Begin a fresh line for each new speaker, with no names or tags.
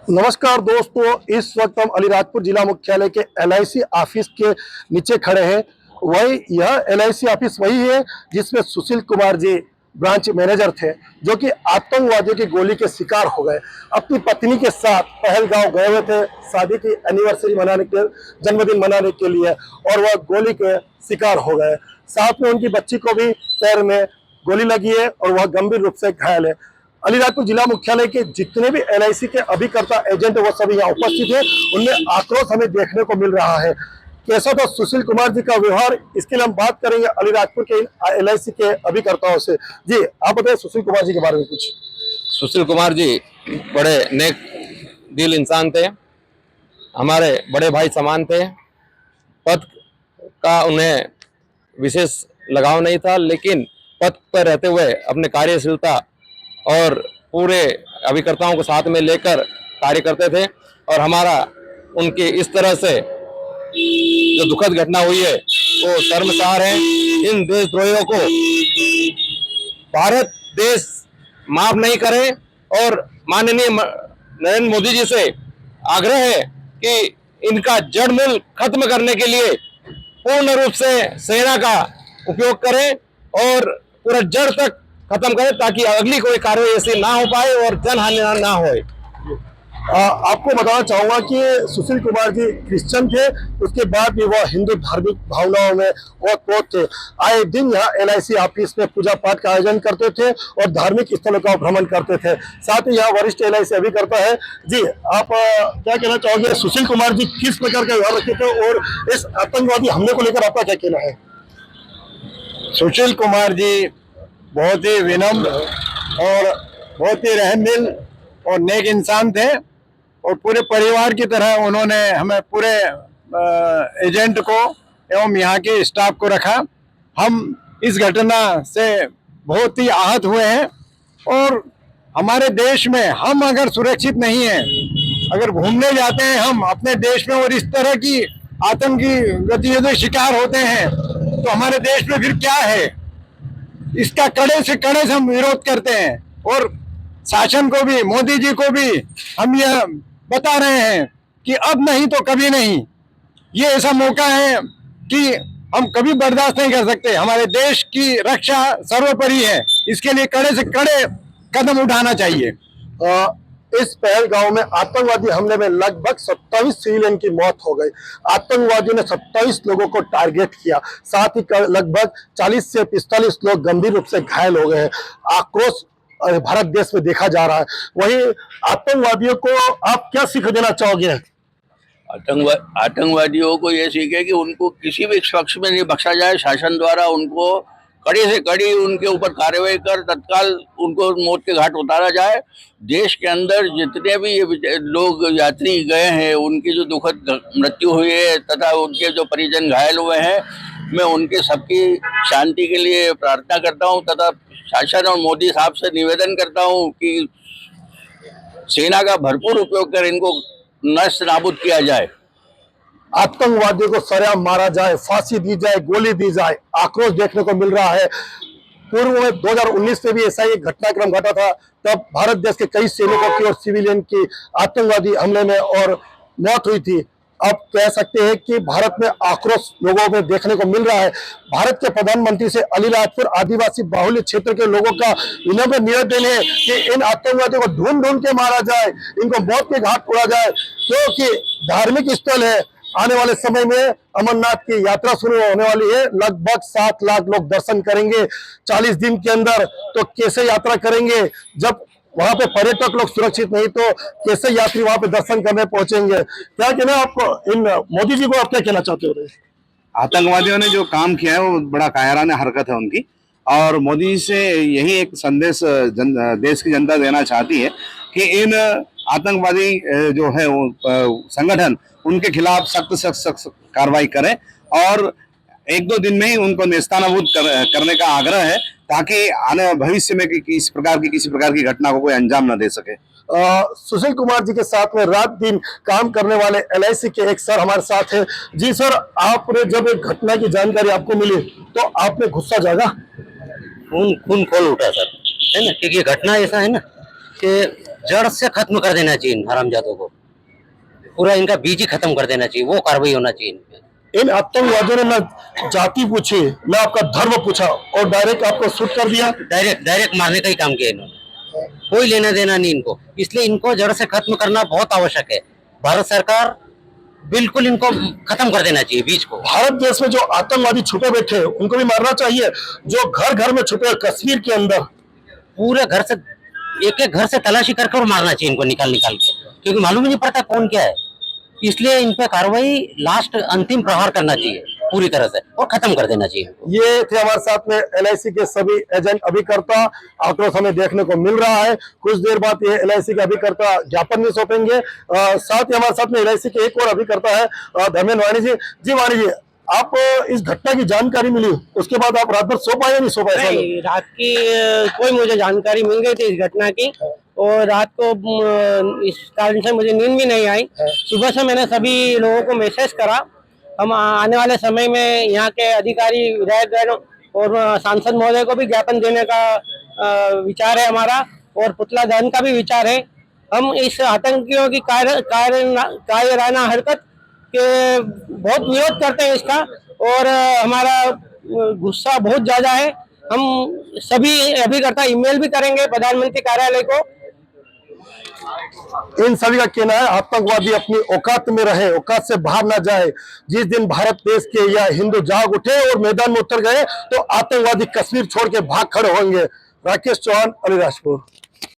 नमस्कार दोस्तों, इस वक्त हम अलीराजपुर जिला मुख्यालय के एलआईसी ऑफिस के नीचे खड़े हैं। यह एलआईसी ऑफिस वही है जिसमें सुशील कुमार जी ब्रांच मैनेजर थे, जो कि आतंकवादियों की गोली के शिकार हो गए। अपनी पत्नी के साथ पहलगांव गए हुए थे शादी की एनिवर्सरी मनाने के, जन्मदिन मनाने के लिए, और वह गोली के शिकार हो गए। साथ में उनकी बच्ची को भी पैर में गोली लगी है और वह गंभीर रूप से घायल है। अलीराजपुर जिला मुख्यालय के जितने भी एलआईसी के अभिकर्ता एजेंट वो सभी यहाँ उपस्थित है। उनमें आक्रोश हमें देखने को मिल रहा है। कैसा था सुशील कुमार जी का व्यवहार, इसके लिए हम बात करेंगे अलीराजपुर के एलआईसी के अभिकर्ताओं से। जी आप बताइए सुशील कुमार जी के बारे में कुछ।
सुशील कुमार जी बड़े नेक दिल इंसान थे, हमारे बड़े भाई समान थे। पद का उन्हें विशेष लगाव नहीं था, लेकिन पद पर रहते हुए अपने कार्यशीलता और पूरे अभिकर्ताओं को साथ में लेकर कार्य करते थे। और हमारा उनकी इस तरह से जो दुखद घटना हुई है वो शर्मसार है। इन देशद्रोहियों को भारत देश माफ नहीं करे, और माननीय नरेंद्र मोदी जी से आग्रह है कि इनका जड़ मूल खत्म करने के लिए पूर्ण रूप से सेना का उपयोग करें और पूरा जड़ तक खत्म करें, ताकि अगली कोई कार्रवाई ऐसी ना हो पाए और जनहानि ना हो।
आपको बताना चाहूंगा कि सुशील कुमार जी क्रिश्चियन थे, उसके बाद भी वह हिंदू धार्मिक भावनाओं में और कोच थे। आए दिन यहाँ एलआईसी ऑफिस में पूजा पाठ का आयोजन करते थे और धार्मिक स्थलों का भ्रमण करते थे। साथ ही यहाँ वरिष्ठ एलआईसी अभिकर्ता है। जी आप क्या कहना चाहोगे, सुशील कुमार जी किस प्रकार का व्यवहार रखते थे और इस आतंकवादी हमले को लेकर आपका क्या कहना है?
सुशील कुमार जी बहुत ही विनम्र और बहुत ही रहमदिल और नेक इंसान थे, और पूरे परिवार की तरह उन्होंने हमें पूरे एजेंट को एवं यहाँ के स्टाफ को रखा। हम इस घटना से बहुत ही आहत हुए हैं, और हमारे देश में हम अगर सुरक्षित नहीं हैं, अगर घूमने जाते हैं हम अपने देश में और इस तरह की आतंकी गतिविधियों शिकार होते हैं, तो हमारे देश में फिर क्या है? इसका कड़े से हम विरोध करते हैं, और शासन को भी, मोदी जी को भी हम यह बता रहे हैं कि अब नहीं तो कभी नहीं। ये ऐसा मौका है कि हम कभी बर्दाश्त नहीं कर सकते। हमारे देश की रक्षा सर्वोपरि है, इसके लिए कड़े से कड़े कदम उठाना चाहिए।
इस पहलगांव में आतंकवादी हमले में लगभग 27 सिविलियन की मौत हो गई। आतंकवादियों ने 27 लोगों को टारगेट किया, साथ ही लगभग 40 से 45 लोग गंभीर रूप से घायल हो गए। आक्रोश भारत देश में देखा जा रहा है। वहीं आतंकवादियों को आप क्या सीख देना चाहोगे?
आतंकवादियों को ये सीख है कि उनको किसी भी पक्ष में नहीं बख्शा जाए। शासन द्वारा उनको कड़ी से कड़ी उनके ऊपर कार्रवाई कर तत्काल उनको मौत के घाट उतारा जाए। देश के अंदर जितने भी ये लोग यात्री गए हैं, उनकी जो दुखद मृत्यु हुई है तथा उनके जो परिजन घायल हुए हैं, मैं उनके सबकी शांति के लिए प्रार्थना करता हूं तथा शासन और मोदी साहब से निवेदन करता हूं कि सेना का भरपूर उपयोग कर इनको नष्ट नाबूद किया जाए।
आतंकवादियों को सरेआम मारा जाए, फांसी दी जाए, गोली दी जाए। आक्रोश देखने को मिल रहा है। पूर्व में 2019 में भी ऐसा ही घटनाक्रम घटा था, तब भारत देश के कई सैनिकों की और सिविलियन की आतंकवादी हमले में और मौत हुई थी। अब कह सकते हैं कि भारत में आक्रोश लोगों में देखने को मिल रहा है। भारत के प्रधानमंत्री से अलीराजपुर आदिवासी बाहुल्य क्षेत्र के लोगों का विनम्र निवेदन है कि इन आतंकवादियों को ढूंढ के मारा जाए, इनको मौत के घाट उड़ा जाए, क्योंकि धार्मिक स्थल है। आने वाले समय में अमरनाथ की यात्रा शुरू होने वाली है। लगभग 7 लाख लोग दर्शन करेंगे 40 दिन के अंदर। तो कैसे यात्रा करेंगे जब वहां पे पर्यटक लोग सुरक्षित नहीं, तो कैसे यात्री वहां पे दर्शन करने पहुंचेंगे? क्या कहना है आपको, इन मोदी जी को आप क्या कहना चाहते हो?
आतंकवादियों ने जो काम किया है वो बड़ा कायराना हरकत है उनकी, और मोदी जी से यही एक संदेश देश की जनता देना चाहती है कि इन आतंकवादी जो है वो संगठन, उनके खिलाफ सख्त कार्रवाई करें, और 1-2 दिन में ही उनको नेस्तनाबूद करने का आग्रह है, ताकि आने भविष्य में किसी प्रकार की घटना को कोई अंजाम न दे सके।
सुशील कुमार जी के साथ में रात दिन काम करने वाले एलआईसी के एक सर हमारे साथ हैं। जी सर, आपने जब एक घटना की जानकारी आपको मिली तो आपने गुस्सा जागा?
खून खोल उठा सर, है ना, क्योंकि घटना ऐसा है ना कि जड़ से खत्म कर देना चाहिए इन हरामजादों को, पूरा इनका बीज ही खत्म कर देना चाहिए, वो कार्रवाई होना चाहिए इन पे।
इन आतंकवादियों ने ना जाति पूछी ना आपका धर्म पूछा और डायरेक्ट आपको शूट कर दिया।
डायरेक्ट डायरेक्ट मारने का ही काम किया इन्होंने, कोई लेना देना नहीं इनको, इसलिए इनको जड़ से खत्म करना बहुत आवश्यक है। भारत सरकार बिल्कुल इनको खत्म कर देना चाहिए बीज को।
भारत देश में जो आतंकवादी छुपे बैठे हैं उनको भी मारना चाहिए, जो घर घर में छुपे हैं कश्मीर के अंदर।
पूरे घर से एक एक घर से तलाशी कर कर मारना चाहिए इनको, निकाल निकाल के, क्योंकि मालूम ही नहीं पड़ता कौन क्या है। इसलिए इन पे कार्रवाई लास्ट अंतिम प्रहार करना चाहिए पूरी तरह से और खत्म कर देना चाहिए।
ये थे हमारे साथ में LIC के सभी एजेंट अभिकर्ता। आक्रोश हमें देखने को मिल रहा है। कुछ देर बाद ये LIC के अभिकर्ता ज्ञापन भी सौंपेंगे। साथ ही हमारे साथ में LIC के एक और अभिकर्ता है धर्मेंद्र वाणी जी। जी वाणी जी, आप इस घटना की जानकारी मिली उसके बाद आप रात भर सो पाए या नहीं सो पाए?
नहीं, रात की कोई मुझे जानकारी मिल गई थी इस घटना की और रात को इस कारण से मुझे नींद भी नहीं आई। सुबह से मैंने सभी लोगों को मैसेज करा। हम आने वाले समय में यहाँ के अधिकारी, विधायकगण और सांसद महोदय को भी ज्ञापन देने का विचार है हमारा, और पुतला दहन का भी विचार है। हम इस आतंकियों की कायराना हरकत के बहुत विरोध करते हैं इसका, और हमारा गुस्सा बहुत ज्यादा है। हम सभी अभिकर्ता ईमेल भी करेंगे प्रधानमंत्री कार्यालय को।
इन सभी का कहना है आतंकवादी अपनी औकात में रहे, औकात से बाहर ना जाए। जिस दिन भारत देश के या हिंदू जाग उठे और मैदान में उतर गए तो आतंकवादी कश्मीर छोड़ के भाग खड़े होंगे। राकेश चौहान, अलीराजपुर।